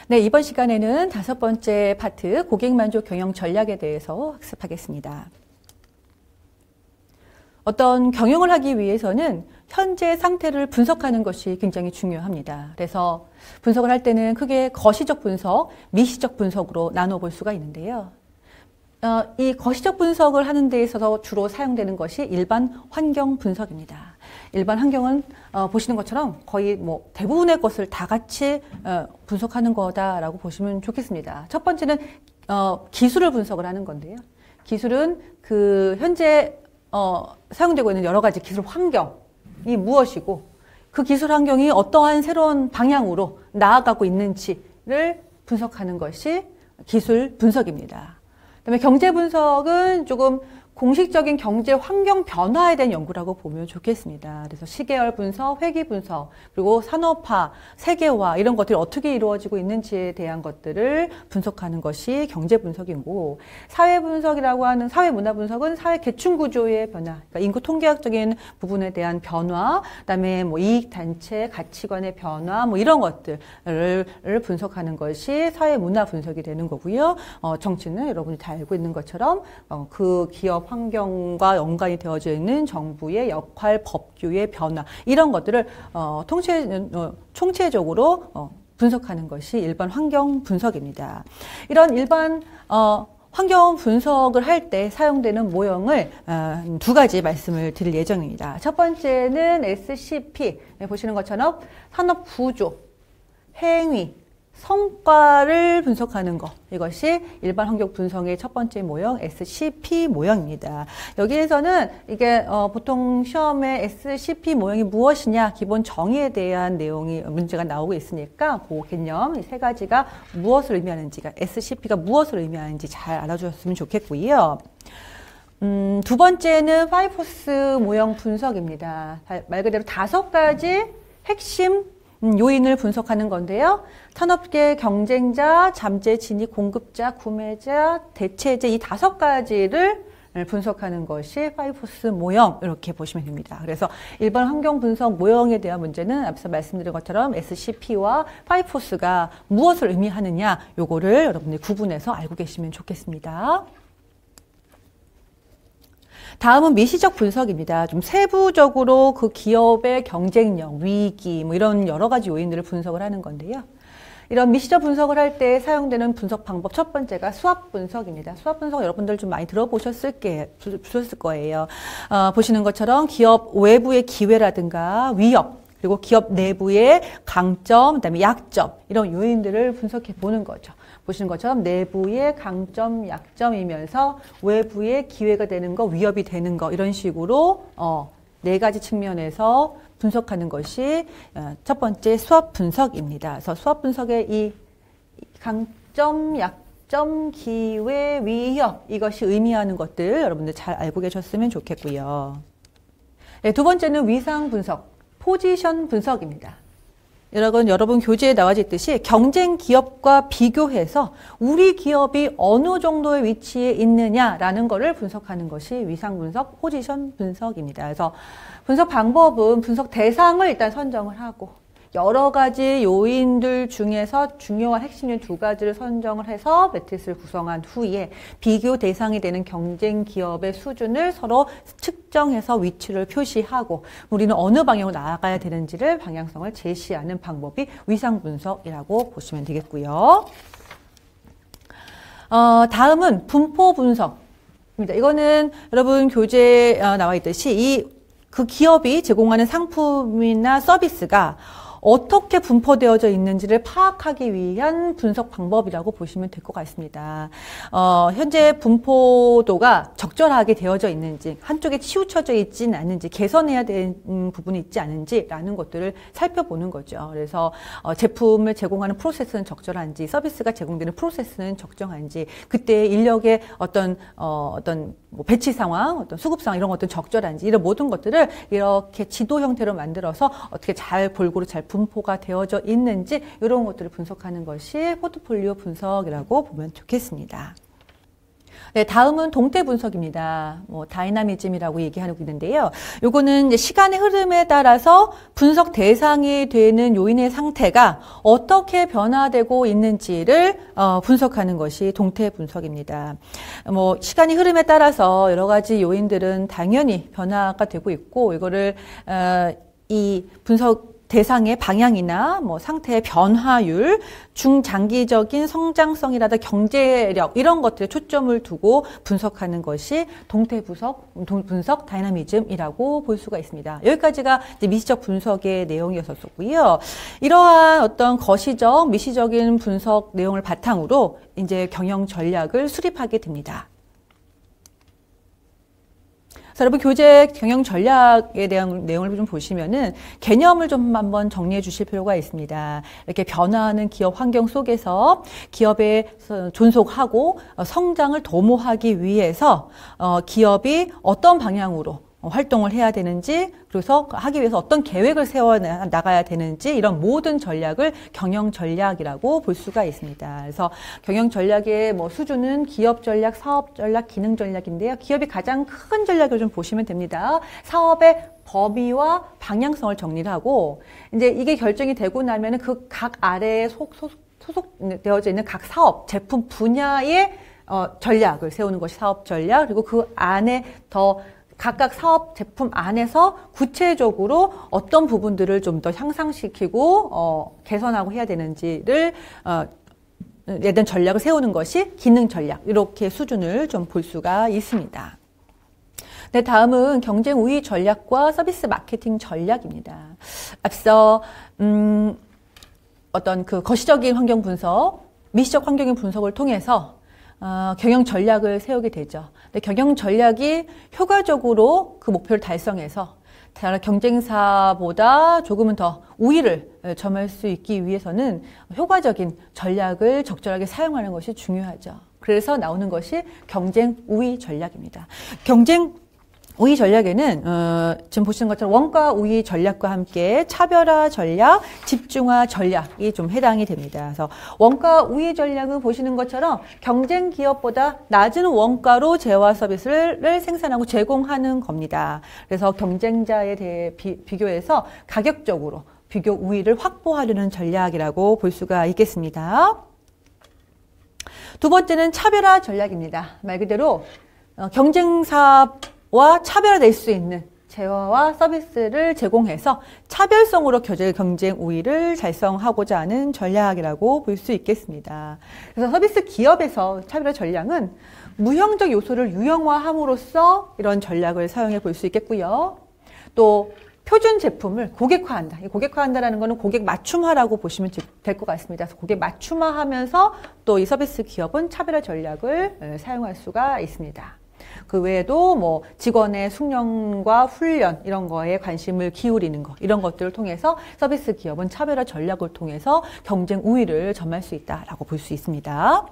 네, 이번 시간에는 5번째 파트 고객만족 경영 전략에 대해서 학습하겠습니다. 어떤 경영을 하기 위해서는 현재 상태를 분석하는 것이 굉장히 중요합니다. 그래서 분석을 할 때는 크게 거시적 분석, 미시적 분석으로 나눠볼 수가 있는데요. 이 거시적 분석을 하는 데 있어서 주로 사용되는 것이 일반 환경 분석입니다. 일반 환경은 보시는 것처럼 거의 대부분의 것을 다 같이 분석하는 거다라고 보시면 좋겠습니다. 첫 번째는 기술을 분석을 하는 건데요. 기술은 그 현재 사용되고 있는 여러 가지 기술 환경이 무엇이고 그 기술 환경이 어떠한 새로운 방향으로 나아가고 있는지를 분석하는 것이 기술 분석입니다. 그다음에 경제 분석은 조금 공식적인 경제 환경 변화에 대한 연구라고 보면 좋겠습니다. 그래서 시계열 분석, 회기 분석, 그리고 산업화, 세계화 이런 것들이 어떻게 이루어지고 있는지에 대한 것들을 분석하는 것이 경제 분석이고, 사회 분석이라고 하는 사회 문화 분석은 사회 계층 구조의 변화, 그러니까 인구 통계학적인 부분에 대한 변화, 그다음에 이익 단체 가치관의 변화, 이런 것들을 분석하는 것이 사회 문화 분석이 되는 거고요. 정치는 여러분이 다 알고 있는 것처럼 그 기업 환경과 연관이 되어져 있는 정부의 역할, 법규의 변화 이런 것들을 총체적으로 분석하는 것이 일반 환경 분석입니다. 이런 일반 환경 분석을 할 때 사용되는 모형을 두 가지 말씀을 드릴 예정입니다. 첫 번째는 SCP, 보시는 것처럼 산업 구조, 행위, 성과를 분석하는 것, 이것이 일반 환경 분석의 첫 번째 모형 SCP 모형입니다. 여기에서는 이게 보통 시험에 SCP 모형이 무엇이냐 기본 정의에 대한 내용이 문제가 나오고 있으니까 그 개념 이 세 가지가 무엇을 의미하는지가 SCP가 무엇을 의미하는지 잘 알아주셨으면 좋겠고요. 두 번째는 파이포스 모형 분석입니다. 말 그대로 5가지 핵심 요인을 분석하는 건데요. 산업계 경쟁자, 잠재 진입 공급자, 구매자, 대체제 이 5가지를 분석하는 것이 파이포스 모형 이렇게 보시면 됩니다. 그래서 일반 환경 분석 모형에 대한 문제는 앞서 말씀드린 것처럼 SCP와 파이포스가 무엇을 의미하느냐 요거를 여러분들이 구분해서 알고 계시면 좋겠습니다. 다음은 미시적 분석입니다. 좀 세부적으로 그 기업의 경쟁력, 위기 이런 여러 가지 요인들을 분석을 하는 건데요. 이런 미시적 분석을 할 때 사용되는 분석 방법 첫 번째가 수압 분석입니다. 수압 분석 여러분들 좀 많이 들어보셨을 거예요. 보시는 것처럼 기업 외부의 기회라든가 위협, 그리고 기업 내부의 강점, 그다음에 약점 이런 요인들을 분석해 보는 거죠. 보시는 것처럼 내부의 강점, 약점이면서 외부의 기회가 되는 거, 위협이 되는 거 이런 식으로 4가지 측면에서 분석하는 것이 첫 번째 수압 분석입니다. 그래서 수압 분석의 이 강점, 약점, 기회, 위협 이것이 의미하는 것들 여러분들 잘 알고 계셨으면 좋겠고요. 네, 두 번째는 위상 분석, 포지션 분석입니다. 여러분 교재에 나와져 있듯이 경쟁 기업과 비교해서 우리 기업이 어느 정도의 위치에 있느냐라는 것을 분석하는 것이 위상 분석, 포지션 분석입니다. 그래서 분석 방법은 분석 대상을 일단 선정을 하고 여러 가지 요인들 중에서 중요한 핵심 요인 2가지를 선정을 해서 매트리스를 구성한 후에 비교 대상이 되는 경쟁 기업의 수준을 서로 측정해서 위치를 표시하고 우리는 어느 방향으로 나아가야 되는지를 방향성을 제시하는 방법이 위상 분석이라고 보시면 되겠고요. 다음은 분포 분석입니다. 이거는 여러분 교재에 나와 있듯이 그 기업이 제공하는 상품이나 서비스가 어떻게 분포되어져 있는지를 파악하기 위한 분석 방법이라고 보시면 될 것 같습니다. 현재 분포도가 적절하게 되어져 있는지, 한쪽에 치우쳐져 있지는 않은지, 개선해야 되는 부분이 있지 않은지라는 것들을 살펴보는 거죠. 그래서 제품을 제공하는 프로세스는 적절한지, 서비스가 제공되는 프로세스는 적정한지, 그때 인력의 어떤 배치 상황, 어떤 수급 상황 이런 것들은 적절한지 이런 모든 것들을 이렇게 지도 형태로 만들어서 어떻게 잘 골고루 잘 분포가 되어져 있는지 이런 것들을 분석하는 것이 포트폴리오 분석이라고 보면 좋겠습니다. 네, 다음은 동태 분석입니다. 다이나미즘이라고 얘기하고 있는데요. 요거는 이제 시간의 흐름에 따라서 분석 대상이 되는 요인의 상태가 어떻게 변화되고 있는지를 분석하는 것이 동태 분석입니다. 시간의 흐름에 따라서 여러 가지 요인들은 당연히 변화가 되고 있고, 이거를 이 분석 대상의 방향이나 상태의 변화율, 중장기적인 성장성이라든가 경제력 이런 것들에 초점을 두고 분석하는 것이 동태 분석 다이나미즘이라고 볼 수가 있습니다. 여기까지가 이제 미시적 분석의 내용이었었고요. 이러한 어떤 거시적, 미시적인 분석 내용을 바탕으로 이제 경영 전략을 수립하게 됩니다. 여러분, 교재 경영 전략에 대한 내용을 좀 보시면은 개념을 좀 한번 정리해 주실 필요가 있습니다. 이렇게 변화하는 기업 환경 속에서 기업에 존속하고 성장을 도모하기 위해서 기업이 어떤 방향으로 활동을 해야 되는지, 그래서 하기 위해서 어떤 계획을 세워 나가야 되는지, 이런 모든 전략을 경영 전략이라고 볼 수가 있습니다. 그래서 경영 전략의 수준은 기업 전략, 사업 전략, 기능 전략인데요. 기업이 가장 큰 전략을 좀 보시면 됩니다. 사업의 범위와 방향성을 정리를 하고, 이제 이게 결정이 되고 나면은 그 각 아래에 소속되어져 있는 각 사업, 제품 분야의 전략을 세우는 것이 사업 전략, 그리고 그 안에 더 각각 사업 제품 안에서 구체적으로 어떤 부분들을 좀 더 향상시키고 개선하고 해야 되는지를 대한 전략을 세우는 것이 기능 전략, 이렇게 수준을 좀 볼 수가 있습니다. 네, 다음은 경쟁 우위 전략과 서비스 마케팅 전략입니다. 앞서 어떤 그 거시적인 환경 분석, 미시적 환경의 분석을 통해서 경영 전략을 세우게 되죠. 근데 경영 전략이 효과적으로 그 목표를 달성해서 다른 경쟁사보다 조금은 더 우위를 점할 수 있기 위해서는 효과적인 전략을 적절하게 사용하는 것이 중요하죠. 그래서 나오는 것이 경쟁 우위 전략입니다. 경쟁 우위 전략에는 지금 보시는 것처럼 원가 우위 전략과 함께 차별화 전략, 집중화 전략이 좀 해당이 됩니다. 그래서 원가 우위 전략은 보시는 것처럼 경쟁 기업보다 낮은 원가로 재화 서비스를 생산하고 제공하는 겁니다. 그래서 경쟁자에 대해 비교해서 가격적으로 비교 우위를 확보하려는 전략이라고 볼 수가 있겠습니다. 두 번째는 차별화 전략입니다. 말 그대로 경쟁사와 차별화될 수 있는 재화와 서비스를 제공해서 차별성으로 경쟁 우위를 달성하고자 하는 전략이라고 볼 수 있겠습니다. 그래서 서비스 기업에서 차별화 전략은 무형적 요소를 유형화함으로써 이런 전략을 사용해 볼 수 있겠고요. 또 표준 제품을 고객화한다. 이 고객화한다라는 것은 고객 맞춤화라고 보시면 될 것 같습니다. 그래서 고객 맞춤화하면서 또 이 서비스 기업은 차별화 전략을 사용할 수가 있습니다. 그 외에도 직원의 숙련과 훈련 이런 거에 관심을 기울이는 것, 이런 것들을 통해서 서비스 기업은 차별화 전략을 통해서 경쟁 우위를 점할 수 있다라고 볼 수 있습니다.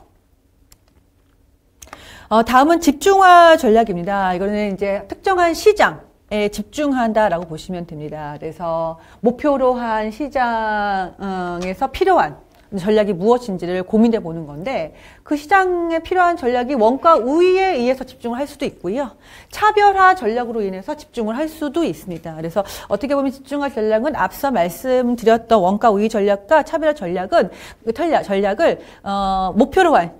다음은 집중화 전략입니다. 이거는 이제 특정한 시장에 집중한다라고 보시면 됩니다. 그래서 목표로 한 시장에서 필요한 전략이 무엇인지를 고민해 보는 건데, 그 시장에 필요한 전략이 원가 우위에 의해서 집중을 할 수도 있고요. 차별화 전략으로 인해서 집중을 할 수도 있습니다. 그래서 어떻게 보면 집중화 전략은 앞서 말씀드렸던 원가 우위 전략과 차별화 전략을 목표로 한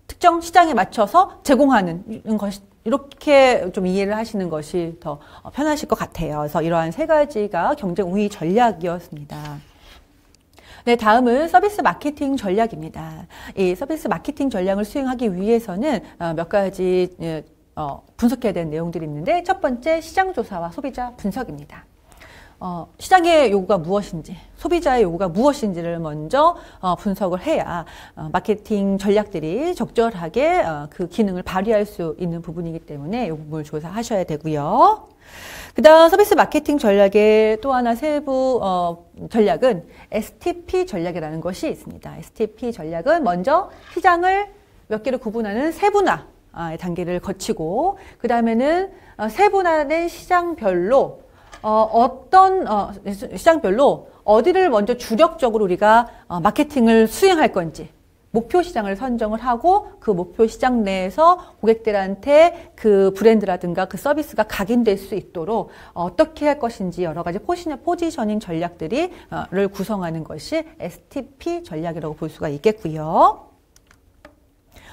특정 시장에 맞춰서 제공하는 것, 이렇게 좀 이해를 하시는 것이 더 편하실 것 같아요. 그래서 이러한 세 가지가 경쟁 우위 전략이었습니다. 네, 다음은 서비스 마케팅 전략입니다. 이 서비스 마케팅 전략을 수행하기 위해서는 몇 가지 분석해야 되는 내용들이 있는데, 첫 번째 시장 조사와 소비자 분석입니다. 시장의 요구가 무엇인지, 소비자의 요구가 무엇인지를 먼저 분석을 해야 마케팅 전략들이 적절하게 그 기능을 발휘할 수 있는 부분이기 때문에 이 부분을 조사하셔야 되고요. 그 다음 서비스 마케팅 전략의 또 하나 세부 전략은 STP 전략이라는 것이 있습니다. STP 전략은 먼저 시장을 몇 개로 구분하는 세분화의 단계를 거치고, 그 다음에는 세분화된 시장별로 시장별로 어디를 먼저 주력적으로 우리가 마케팅을 수행할 건지, 목표 시장을 선정을 하고 그 목표 시장 내에서 고객들한테 그 브랜드라든가 그 서비스가 각인될 수 있도록 어떻게 할 것인지 여러 가지 포지셔닝 전략들을 구성하는 것이 STP 전략이라고 볼 수가 있겠고요.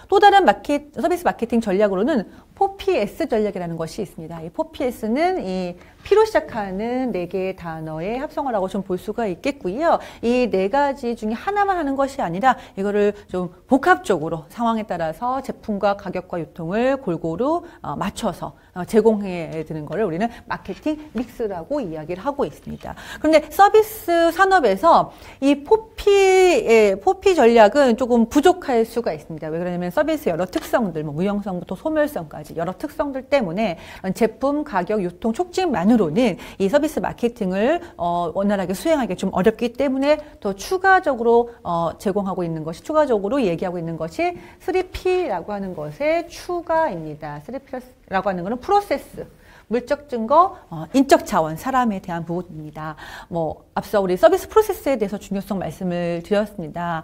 또 다른 서비스 마케팅 전략으로는 4PS 전략이라는 것이 있습니다. 이 4PS는 이 P로 시작하는 4개의 단어의 합성어라고 좀 볼 수가 있겠고요. 이 4가지 중에 하나만 하는 것이 아니라 이거를 좀 복합적으로 상황에 따라서 제품과 가격과 유통을 골고루 맞춰서 제공해 드는 것을 우리는 마케팅 믹스라고 이야기를 하고 있습니다. 그런데 서비스 산업에서 이 4P 전략은 조금 부족할 수가 있습니다. 왜 그러냐면 서비스 여러 특성들, 뭐 무형성부터 소멸성까지 여러 특성들 때문에 제품, 가격, 유통 촉진만으로는 이 서비스 마케팅을 원활하게 수행하기 좀 어렵기 때문에 더 추가적으로 제공하고 있는 것이, 추가적으로 얘기하고 있는 것이 3P라고 하는 것의 추가입니다. 3P라고 하는 것은 프로세스, 물적 증거, 인적 자원, 사람에 대한 부분입니다. 앞서 우리 서비스 프로세스에 대해서 중요성 말씀을 드렸습니다.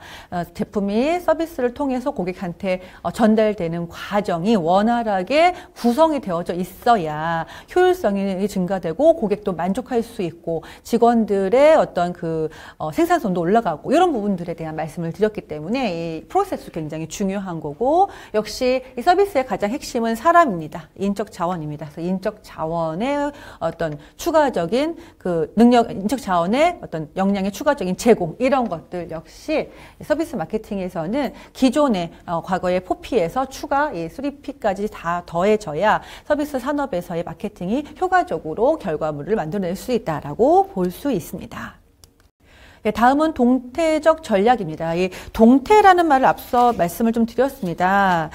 제품이 서비스를 통해서 고객한테 전달되는 과정이 원활하게 구성이 되어져 있어야 효율성이 증가되고 고객도 만족할 수 있고 직원들의 어떤 그 생산성도 올라가고 이런 부분들에 대한 말씀을 드렸기 때문에 이 프로세스 굉장히 중요한 거고, 역시 이 서비스의 가장 핵심은 사람입니다. 인적 자원입니다. 그래서 인적 자원의 어떤 추가적인 그 능력, 인적 자원의 어떤 역량의 추가적인 제공, 이런 것들 역시 서비스 마케팅에서는 기존의 과거의 4P에서 추가 이 3P까지 다 더해져야 서비스 산업에서의 마케팅이 효과적으로 결과물을 만들어낼 수 있다라고 볼 수 있습니다. 다음은 동태적 전략입니다. 이 동태라는 말을 앞서 말씀을 좀 드렸습니다.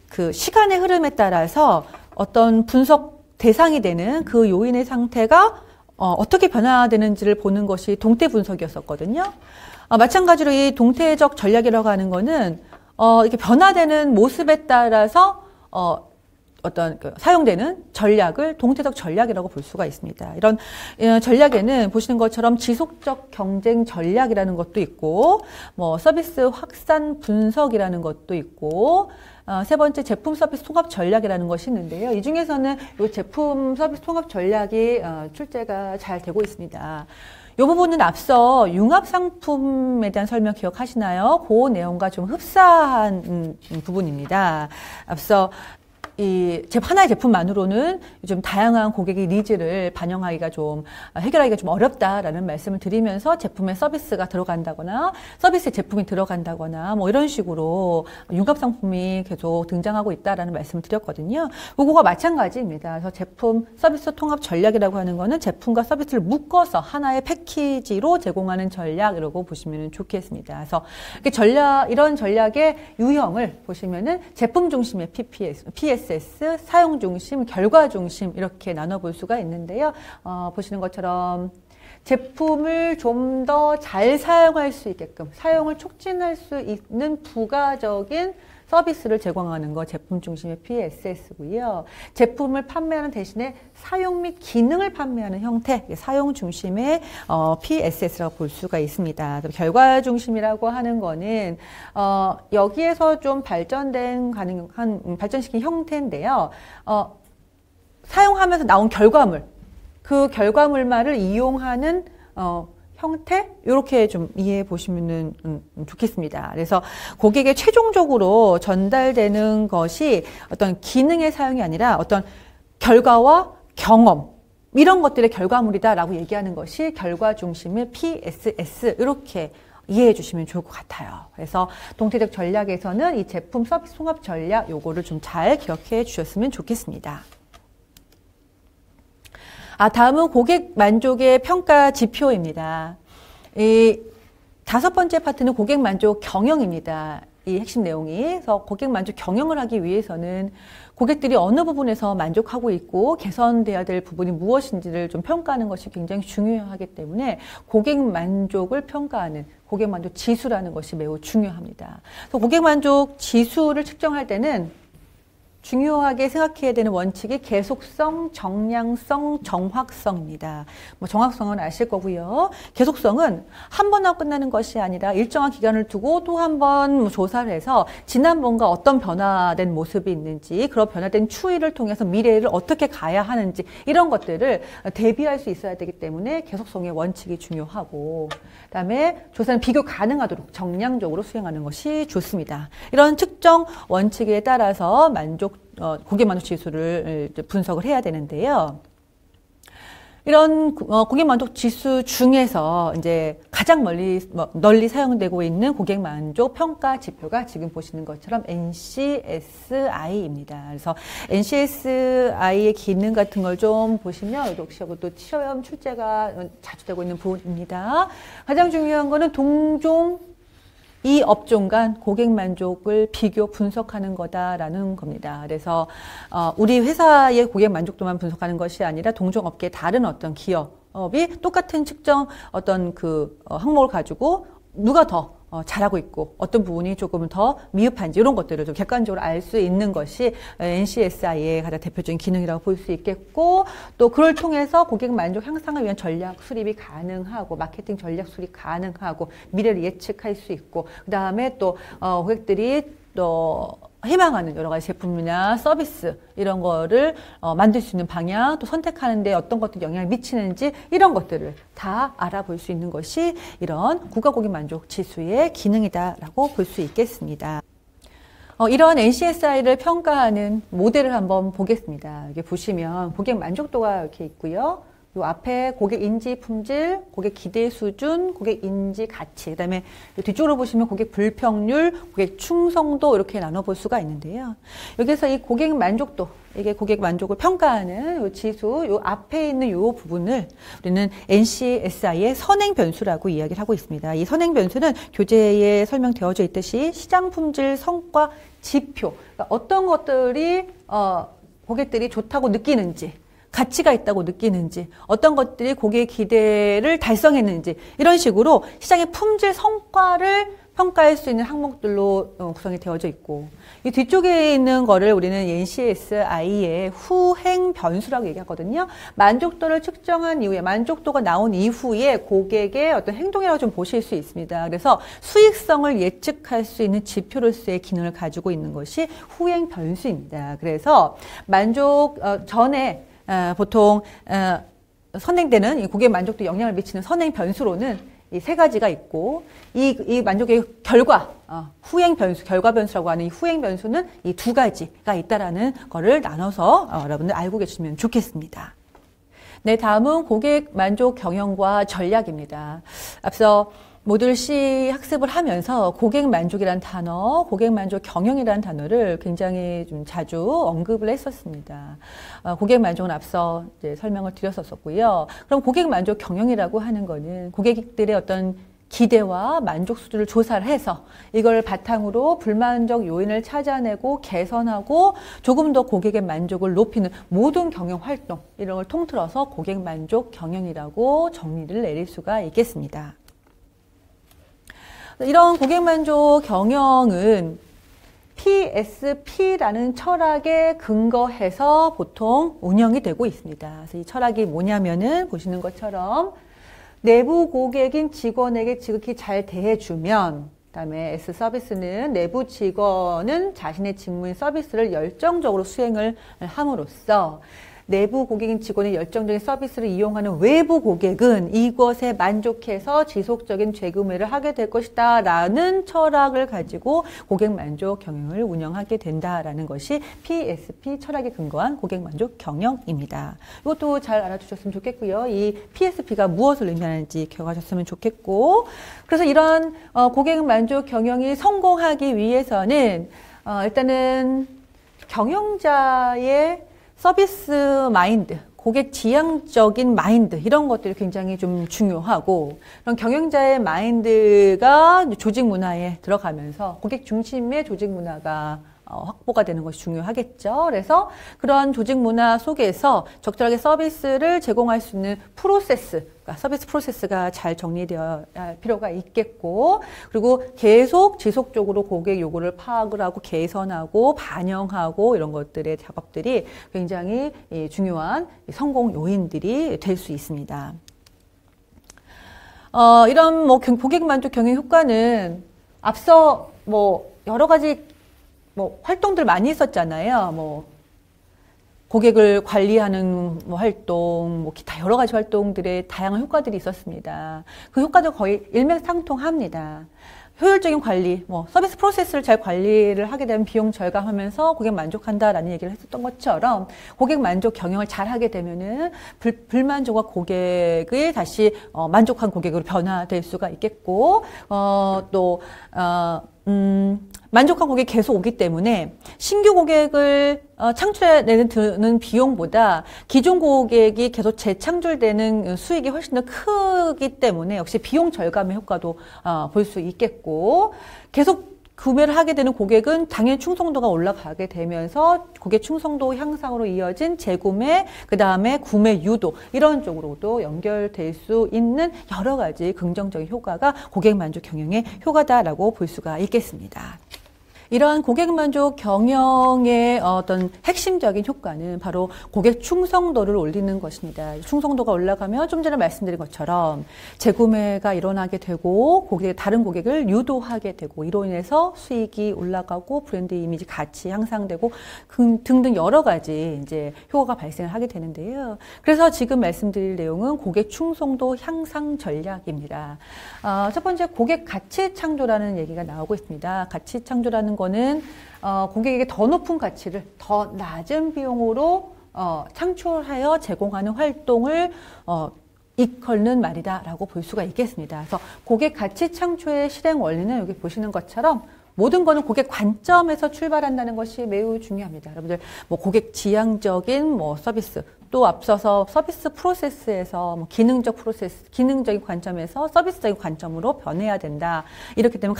그 시간의 흐름에 따라서 어떤 분석 대상이 되는 그 요인의 상태가 어떻게 변화되는지를 보는 것이 동태 분석이었었거든요. 마찬가지로 이 동태적 전략이라고 하는 거는 이렇게 변화되는 모습에 따라서 어떤 사용되는 전략을 동태적 전략이라고 볼 수가 있습니다. 이런 전략에는 보시는 것처럼 지속적 경쟁 전략이라는 것도 있고, 서비스 확산 분석이라는 것도 있고, 세 번째 제품 서비스 통합 전략이라는 것이 있는데요. 이 중에서는 이 제품 서비스 통합 전략이 출제가 잘 되고 있습니다. 이 부분은 앞서 융합 상품에 대한 설명 기억하시나요? 그 내용과 좀 흡사한 부분입니다. 앞서 이 하나의 제품만으로는 요즘 다양한 고객의 니즈를 반영하기가 좀 해결하기가 좀 어렵다라는 말씀을 드리면서 제품에 서비스가 들어간다거나 서비스에 제품이 들어간다거나 이런 식으로 융합 상품이 계속 등장하고 있다라는 말씀을 드렸거든요. 그거가 마찬가지입니다. 그래서 제품 서비스 통합 전략이라고 하는 거는 제품과 서비스를 묶어서 하나의 패키지로 제공하는 전략이라고 보시면 좋겠습니다. 그래서 이런 전략의 유형을 보시면은 제품 중심의 PS, 사용 중심, 결과 중심 이렇게 나눠볼 수가 있는데요. 보시는 것처럼 제품을 좀 더 잘 사용할 수 있게끔 사용을 촉진할 수 있는 부가적인 서비스를 제공하는 거 제품 중심의 PSS고요. 제품을 판매하는 대신에 사용 및 기능을 판매하는 형태, 사용 중심의 PSS라고 볼 수가 있습니다. 결과 중심이라고 하는 거는 여기에서 좀 발전시킨 형태인데요. 사용하면서 나온 결과물, 그 결과물만을 이용하는 형태, 이렇게 좀 이해해 보시면 좋겠습니다. 그래서 고객에 최종적으로 전달되는 것이 어떤 기능의 사용이 아니라 어떤 결과와 경험, 이런 것들의 결과물이다라고 얘기하는 것이 결과 중심의 PSS, 이렇게 이해해 주시면 좋을 것 같아요. 그래서 동태적 전략에서는 이 제품 서비스 통합 전략, 요거를 좀 잘 기억해 주셨으면 좋겠습니다. 다음은 고객 만족의 평가 지표입니다. 이 5번째 파트는 고객 만족 경영입니다. 이 핵심 내용이. 그래서 고객 만족 경영을 하기 위해서는 고객들이 어느 부분에서 만족하고 있고 개선돼야 될 부분이 무엇인지를 좀 평가하는 것이 굉장히 중요하기 때문에 고객 만족을 평가하는 고객 만족 지수라는 것이 매우 중요합니다. 그래서 고객 만족 지수를 측정할 때는 중요하게 생각해야 되는 원칙이 계속성, 정량성, 정확성입니다. 뭐 정확성은 아실 거고요. 계속성은 한 번 하고 끝나는 것이 아니라 일정한 기간을 두고 또 한 번 조사를 해서 지난번과 어떤 변화된 모습이 있는지, 그런 변화된 추이를 통해서 미래를 어떻게 가야 하는지 이런 것들을 대비할 수 있어야 되기 때문에 계속성의 원칙이 중요하고, 그다음에 조사는 비교 가능하도록 정량적으로 수행하는 것이 좋습니다. 이런 측정 원칙에 따라서 고객 만족 지수를 분석을 해야 되는데요. 이런 고객 만족 지수 중에서 이제 가장 널리 사용되고 있는 고객 만족 평가 지표가 지금 보시는 것처럼 NCSI입니다. 그래서 NCSI의 기능 같은 걸 좀 보시면 역시 또 시험 출제가 자주 되고 있는 부분입니다. 가장 중요한 거는 동종 이 업종 간 고객 만족을 비교 분석하는 거다라는 겁니다. 그래서 우리 회사의 고객 만족도만 분석하는 것이 아니라 동종 업계의 다른 어떤 기업이 똑같은 측정 어떤 항목을 가지고 누가 더 잘하고 있고 어떤 부분이 조금 더 미흡한지 이런 것들을 좀 객관적으로 알 수 있는 것이 NCSI의 가장 대표적인 기능이라고 볼 수 있겠고, 또 그걸 통해서 고객 만족 향상을 위한 전략 수립이 가능하고 마케팅 전략 수립 가능하고 미래를 예측할 수 있고, 그 다음에 또 고객들이 또 희망하는 여러 가지 제품이나 서비스 이런 거를 만들 수 있는 방향, 또 선택하는 데 어떤 것들이 영향을 미치는지 이런 것들을 다 알아볼 수 있는 것이 이런 국가 고객 만족 지수의 기능이다라고 볼 수 있겠습니다. 이런 NCSI를 평가하는 모델을 한번 보겠습니다. 여기 보시면 고객 만족도가 이렇게 있고요. 요 앞에 고객 인지 품질, 고객 기대 수준, 고객 인지 가치, 그다음에 뒤쪽으로 보시면 고객 불평률, 고객 충성도 이렇게 나눠볼 수가 있는데요. 여기서 이 고객 만족도, 이게 고객 만족을 평가하는 요 지수, 요 앞에 있는 요 부분을 우리는 NCSI의 선행 변수라고 이야기를 하고 있습니다. 이 선행 변수는 교재에 설명되어져 있듯이 시장 품질 성과 지표, 그러니까 어떤 것들이 고객들이 좋다고 느끼는지, 가치가 있다고 느끼는지, 어떤 것들이 고객의 기대를 달성했는지 이런 식으로 시장의 품질 성과를 평가할 수 있는 항목들로 구성이 되어져 있고, 이 뒤쪽에 있는 거를 우리는 NCSI의 후행 변수라고 얘기하거든요. 만족도를 측정한 이후에, 만족도가 나온 이후에 고객의 어떤 행동이라고 좀 보실 수 있습니다. 그래서 수익성을 예측할 수 있는 지표로서의 기능을 가지고 있는 것이 후행 변수입니다. 그래서 만족 전에 보통 선행되는 이 고객 만족도에 영향을 미치는 선행 변수로는 이 세 가지가 있고, 이 만족의 결과, 후행 변수, 결과 변수라고 하는 이 후행 변수는 이 두 가지가 있다라는 거를 나눠서 여러분들 알고 계시면 좋겠습니다. 네, 다음은 고객 만족 경영과 전략입니다. 앞서 모듈 C 학습을 하면서 고객 만족이란 단어, 고객 만족 경영이라는 단어를 굉장히 좀 자주 언급을 했었습니다. 고객 만족은 앞서 이제 설명을 드렸었고요. 그럼 고객 만족 경영이라고 하는 거는 고객들의 어떤 기대와 만족 수준을 조사를 해서 이걸 바탕으로 불만족 요인을 찾아내고 개선하고 조금 더 고객의 만족을 높이는 모든 경영 활동, 이런 걸 통틀어서 고객 만족 경영이라고 정리를 내릴 수가 있겠습니다. 이런 고객 만족 경영은 PSP라는 철학에 근거해서 보통 운영이 되고 있습니다. 그래서 이 철학이 뭐냐면은 보시는 것처럼 내부 고객인 직원에게 지극히 잘 대해주면, 그다음에 S 서비스는 내부 직원은 자신의 직무인 서비스를 열정적으로 수행을 함으로써 내부 고객인 직원의 열정적인 서비스를 이용하는 외부 고객은 이것에 만족해서 지속적인 재구매를 하게 될 것이다 라는 철학을 가지고 고객 만족 경영을 운영하게 된다라는 것이 PSP 철학에 근거한 고객 만족 경영입니다. 이것도 잘 알아두셨으면 좋겠고요. 이 PSP가 무엇을 의미하는지 기억하셨으면 좋겠고, 그래서 이런 고객 만족 경영이 성공하기 위해서는 일단은 경영자의 서비스 마인드, 고객 지향적인 마인드, 이런 것들이 굉장히 좀 중요하고, 그런 경영자의 마인드가 조직 문화에 들어가면서 고객 중심의 조직 문화가 확보가 되는 것이 중요하겠죠. 그래서 그런 조직 문화 속에서 적절하게 서비스를 제공할 수 있는 프로세스, 그러니까 서비스 프로세스가 잘 정리되어야 할 필요가 있겠고, 그리고 계속 지속적으로 고객 요구를 파악을 하고 개선하고 반영하고 이런 것들의 작업들이 굉장히 중요한 성공 요인들이 될 수 있습니다. 이런 뭐 고객 만족 경영 효과는 앞서 뭐 여러 가지 뭐 활동들 많이 했었잖아요. 뭐 고객을 관리하는 뭐 활동, 뭐 기타 여러 가지 활동들의 다양한 효과들이 있었습니다. 그 효과도 거의 일맥상통합니다. 효율적인 관리, 뭐 서비스 프로세스를 잘 관리를 하게 되면 비용 절감하면서 고객 만족한다라는 얘기를 했었던 것처럼 고객 만족 경영을 잘 하게 되면은 불만족한 고객을 다시 만족한 고객으로 변화될 수가 있겠고, 만족한 고객이 계속 오기 때문에 신규 고객을 창출해내는 드는 비용보다 기존 고객이 계속 재창출되는 수익이 훨씬 더 크기 때문에 역시 비용 절감의 효과도 볼 수 있겠고, 계속 구매를 하게 되는 고객은 당연히 충성도가 올라가게 되면서 고객 충성도 향상으로 이어진 재구매, 그 다음에 구매 유도 이런 쪽으로도 연결될 수 있는 여러 가지 긍정적인 효과가 고객 만족 경영의 효과다라고 볼 수가 있겠습니다. 이러한 고객 만족 경영의 어떤 핵심적인 효과는 바로 고객 충성도를 올리는 것입니다. 충성도가 올라가면 좀 전에 말씀드린 것처럼 재구매가 일어나게 되고 다른 고객을 유도하게 되고 이로 인해서 수익이 올라가고 브랜드 이미지 가치 향상되고 등등 여러 가지 이제 효과가 발생을 하게 되는데요. 그래서 지금 말씀드릴 내용은 고객 충성도 향상 전략입니다. 첫 번째 고객 가치 창조라는 얘기가 나오고 있습니다. 가치 창조라는 거는 고객에게 더 높은 가치를 더 낮은 비용으로 창출하여 제공하는 활동을 이끌는 말이다라고 볼 수가 있겠습니다. 그래서 고객 가치 창조의 실행 원리는 여기 보시는 것처럼 모든 거는 고객 관점에서 출발한다는 것이 매우 중요합니다. 여러분들 뭐 고객 지향적인 뭐 서비스, 또 앞서서 서비스 프로세스에서 뭐 기능적인 관점에서 서비스적인 관점으로 변해야 된다. 이렇게 되면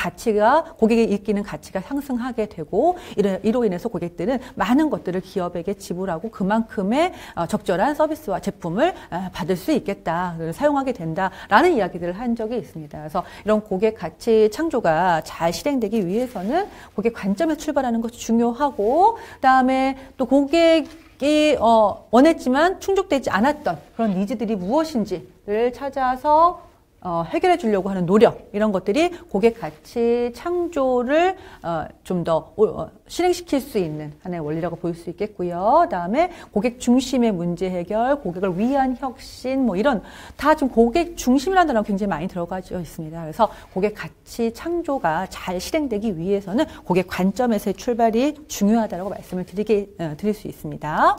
고객이 느끼는 가치가 상승하게 되고, 이로 인해서 고객들은 많은 것들을 기업에게 지불하고 그만큼의 적절한 서비스와 제품을 받을 수 있겠다, 사용하게 된다라는 이야기들을 한 적이 있습니다. 그래서 이런 고객 가치 창조가 잘 실행되기 위해서는 고객 관점에서 출발하는 것이 중요하고, 그다음에 또 고객이 원했지만 충족되지 않았던 그런 니즈들이 무엇인지를 찾아서 해결해 주려고 하는 노력, 이런 것들이 고객 가치 창조를 좀 더 실행시킬 수 있는 하나의 원리라고 볼 수 있겠고요. 그다음에 고객 중심의 문제 해결, 고객을 위한 혁신, 뭐 이런 다 지금 고객 중심이라는 단어가 굉장히 많이 들어가져 있습니다. 그래서 고객 가치 창조가 잘 실행되기 위해서는 고객 관점에서의 출발이 중요하다고 말씀을 드릴 수 있습니다.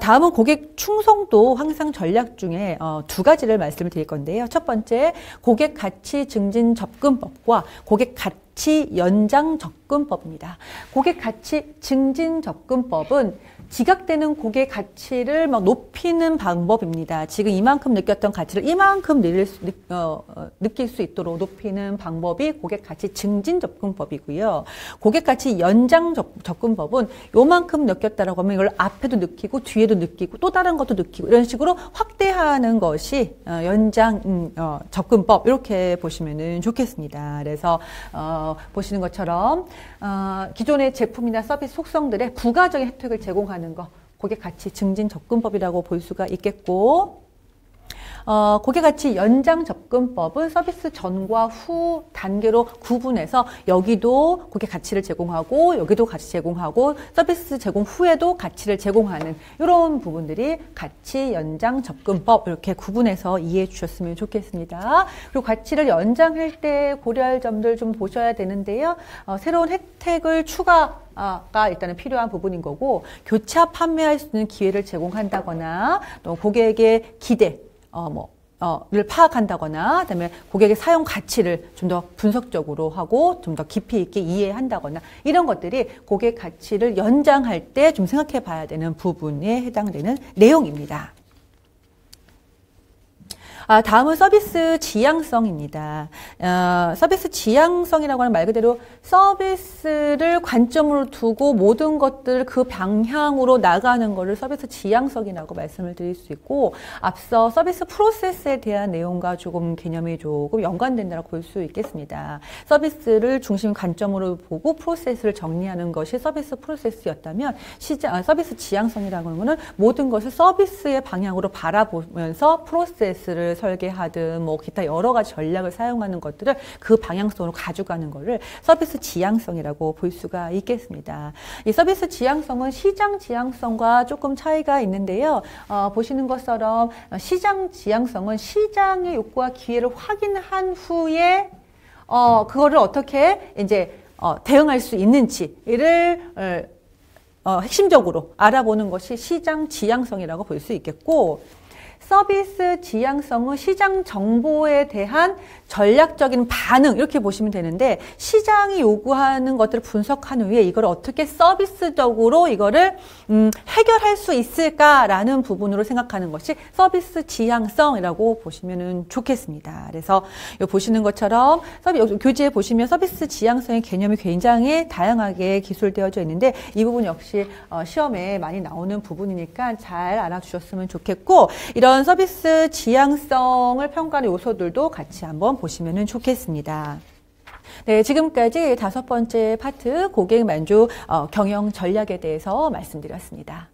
다음은 고객 충성도 향상 전략 중에 두 가지를 말씀을 드릴 건데요. 첫 번째, 고객 가치 증진 접근법과 고객 가치 연장 접근법입니다. 고객 가치 증진 접근법은 지각되는 고객 가치를 막 높이는 방법입니다. 지금 이만큼 느꼈던 가치를 이만큼 느낄 수 있도록 높이는 방법이 고객 가치 증진 접근법이고요. 고객 가치 연장 접근법은 요만큼 느꼈다라고 하면 이걸 앞에도 느끼고 뒤에도 느끼고 또 다른 것도 느끼고 이런 식으로 확대하는 것이 연장 접근법, 이렇게 보시면 좋겠습니다. 그래서 보시는 것처럼 기존의 제품이나 서비스 속성들의 부가적인 혜택을 제공하는 거, 고객 가치 증진 접근법이라고 볼 수가 있겠고, 고객 가치 연장 접근법은 서비스 전과 후 단계로 구분해서 여기도 고객 가치를 제공하고 여기도 가치 제공하고 서비스 제공 후에도 가치를 제공하는 이런 부분들이 가치 연장 접근법, 이렇게 구분해서 이해해 주셨으면 좋겠습니다. 그리고 가치를 연장할 때 고려할 점들 좀 보셔야 되는데요. 새로운 혜택을 추가가 일단은 필요한 부분인 거고, 교차 판매할 수 있는 기회를 제공한다거나 또 고객의 기대 를 파악한다거나, 그다음에 고객의 사용 가치를 좀 더 분석적으로 하고 좀 더 깊이 있게 이해한다거나, 이런 것들이 고객 가치를 연장할 때 좀 생각해 봐야 되는 부분에 해당되는 내용입니다. 다음은 서비스 지향성입니다. 서비스 지향성이라고 하는 말 그대로 서비스를 관점으로 두고 모든 것들 그 방향으로 나가는 것을 서비스 지향성이라고 말씀을 드릴 수 있고, 앞서 서비스 프로세스에 대한 내용과 조금 개념이 조금 연관된다고 볼 수 있겠습니다. 서비스를 중심 관점으로 보고 프로세스를 정리하는 것이 서비스 프로세스였다면, 서비스 지향성이라고 하는 것은 모든 것을 서비스의 방향으로 바라보면서 프로세스를 설계하든 뭐 기타 여러 가지 전략을 사용하는 것들을 그 방향성으로 가져가는 것을 서비스 지향성이라고 볼 수가 있겠습니다. 이 서비스 지향성은 시장 지향성과 조금 차이가 있는데요. 보시는 것처럼 시장 지향성은 시장의 욕구와 기회를 확인한 후에 그거를 어떻게 이제 대응할 수 있는지를 핵심적으로 알아보는 것이 시장 지향성이라고 볼 수 있겠고, 서비스 지향성은 시장 정보에 대한 전략적인 반응, 이렇게 보시면 되는데, 시장이 요구하는 것들을 분석한 후에 이걸 어떻게 서비스적으로 이거를 해결할 수 있을까라는 부분으로 생각하는 것이 서비스 지향성이라고 보시면 좋겠습니다. 그래서 보시는 것처럼 교재에 보시면 서비스 지향성의 개념이 굉장히 다양하게 기술되어져 있는데, 이 부분 역시 시험에 많이 나오는 부분이니까 잘 알아주셨으면 좋겠고, 이런 서비스 지향성을 평가하는 요소들도 같이 한번 보시면 좋겠습니다. 네, 지금까지 5번째 파트 고객 만족 경영 전략에 대해서 말씀드렸습니다.